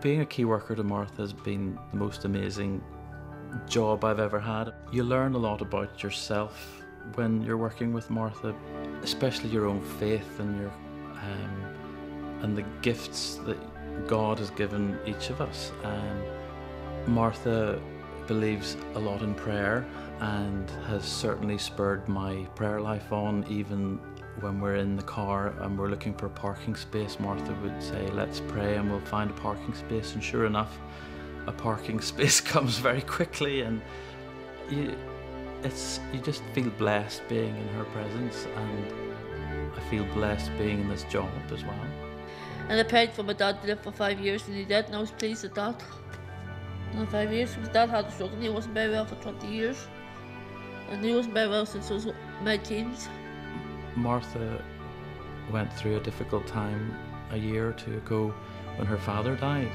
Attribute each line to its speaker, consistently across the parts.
Speaker 1: Being a key worker to Martha has been the most amazing job I've ever had. You learn a lot about yourself when you're working with Martha, especially your own faith and and the gifts that God has given each of us. Martha believes a lot in prayer and has certainly spurred my prayer life on. Even when we're in the car and we're looking for a parking space, Martha would say, "Let's pray and we'll find a parking space," and sure enough, a parking space comes very quickly, and you just feel blessed being in her presence, and I feel blessed being in this job as well.
Speaker 2: And I prayed for my dad to live for 5 years, and he did, and I was pleased at that. In 5 years, my dad had a stroke and he wasn't very well for 20 years. And he wasn't very well since I was my teens.
Speaker 1: Martha went through a difficult time a year or two ago when her father died,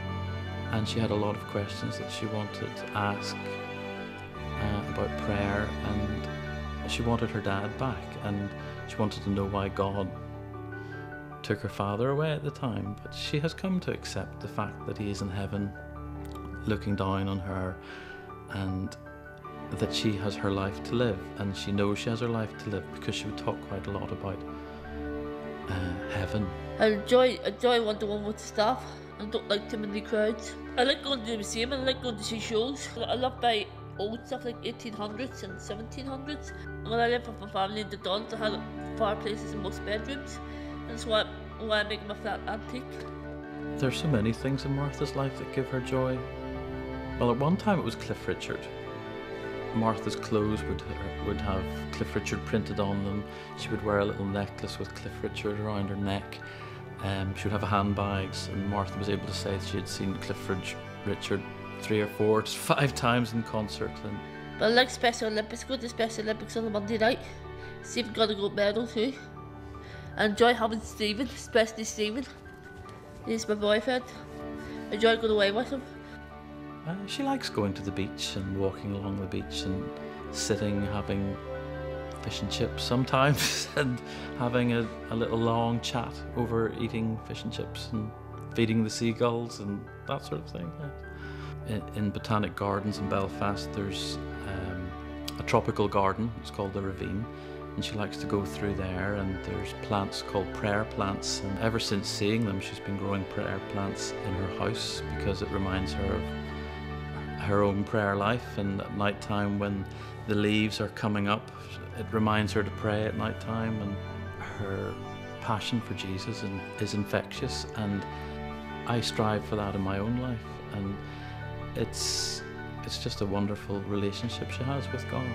Speaker 1: and she had a lot of questions that she wanted to ask about prayer, and she wanted her dad back, and she wanted to know why God took her father away at the time. But she has come to accept the fact that he is in heaven looking down on her, and that she has her life to live, and she knows she has her life to live because she would talk quite a lot about heaven.
Speaker 2: I enjoy one-to-one with the staff and don't like too many crowds. I like going to the museum and I like going to see shows. I love buying old stuff like 1800s and 1700s. When I lived with my family in the Dons, I had fireplaces in most bedrooms, and that's why I make my flat antique.
Speaker 1: There's so many things in Martha's life that give her joy. Well, at one time it was Cliff Richard. Martha's clothes would have Cliff Richard printed on them. She would wear a little necklace with Cliff Richard around her neck. She would have handbags, and Martha was able to say that she had seen Cliff Richard 3 or 4 to 5 times in concert.
Speaker 2: But I like Special Olympics. Go to Special Olympics on a Monday night. See if we've got a gold medal too. I enjoy having Stephen, especially Stephen. He's my boyfriend. I enjoy going away with him.
Speaker 1: She likes going to the beach and walking along the beach and sitting, having fish and chips sometimes, and having a little long chat over eating fish and chips and feeding the seagulls and that sort of thing. In Botanic Gardens in Belfast, there's a tropical garden. It's called the Ravine, and she likes to go through there, and there's plants called prayer plants, and ever since seeing them she's been growing prayer plants in her house because it reminds her of her own prayer life, and at night time when the leaves are coming up, it reminds her to pray at night time. And her passion for Jesus is infectious, and I strive for that in my own life, and it's just a wonderful relationship she has with God.